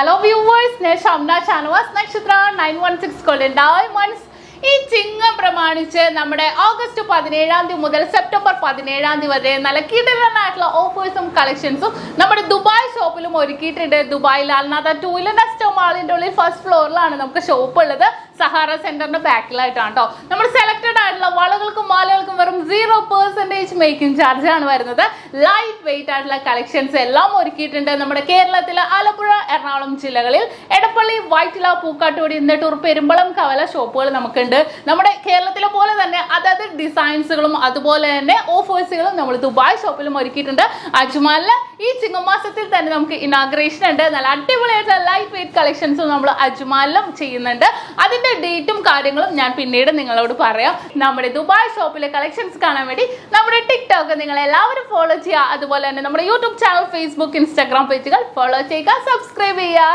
Hello viewers, SHAMNA channel Nakshathra 916 golden diamonds. ഈ ചിങ്ങം പ്രമാണിച്ച് നമ്മുടെ ഓഗസ്റ്റ് 17 മുതൽ സെപ്റ്റംബർ 17 വരെ നല്ല കിടിലനായിട്ടുള്ള ഓഫേഴ്സും കളക്ഷൻസും നമ്മുടെ ദുബായ് ഷോപ്പിലും ഒരുക്കിയിട്ടുണ്ട്. ദുബായിൽ അൽനാദ 2 നെസ്റ്റോ മാളിന്റെ ഉള്ളിൽ ഫസ്റ്റ് ഫ്ലോറിലാണ് നമുക്ക് ഷോപ്പ് ഉള്ളത്. സഹാറ സെന്ററിന്റെ ബാക്കിലായിട്ടാണ് കേട്ടോ. നമ്മൾ സെലക്ടഡ് ആയിട്ടുള്ള വളകൾക്കും മാലകൾക്കും വെറും 0% മേക്കിംഗ് ചാർജ് ആണ് വരുന്നത്. ലൈറ്റ് വെയിറ്റ് ആയിട്ടുള്ള കളക്ഷൻസ് എല്ലാം ഒരുക്കിയിട്ടുണ്ട്. നമ്മുടെ കേരളത്തിലെ ആലപ്പുഴ, എറണാകുളം ജില്ലകളിൽ എടപ്പള്ളി, വൈറ്റില, പൂക്കാട്ടുപടി, നെട്ടൂർ, പെരുമ്പളം, കവല ഷോപ്പുകൾ നമുക്കുണ്ട്. നമ്മുടെ കേരളത്തിലെ പോലെ തന്നെ അതായത് ഡിസൈൻസുകളും അതുപോലെ തന്നെ ഓഫേഴ്സുകളും നമ്മൾ ദുബായ് ഷോപ്പിലും ഒരുക്കിയിട്ടുണ്ട്. അജ്മാലില് ഈ ചിങ്ങമാസത്തിൽ തന്നെ നമുക്ക് ഇനാഗ്രേഷൻ ഉണ്ട്. നല്ല അടിപൊളിയായിട്ടുള്ള ലൈറ്റ് വെയിറ്റ് കളക്ഷൻസും നമ്മൾ അജ്മാലിലും ചെയ്യുന്നുണ്ട്. അതിന്റെ ഡേറ്റും കാര്യങ്ങളും ഞാൻ പിന്നീട് നിങ്ങളോട് പറയാം. നമ്മുടെ ദുബായ് ഷോപ്പിലെ കളക്ഷൻസ് കാണാൻ വേണ്ടി നമ്മുടെ ടിക്ടോക്ക് നിങ്ങൾ എല്ലാവരും ഫോളോ ചെയ്യുക. അതുപോലെ തന്നെ നമ്മുടെ യൂട്യൂബ് ചാനൽ, ഫേസ്ബുക്ക്, ഇൻസ്റ്റാഗ്രാം പേജുകൾ ഫോളോ ചെയ്യുക, സബ്സ്ക്രൈബ് ചെയ്യുക.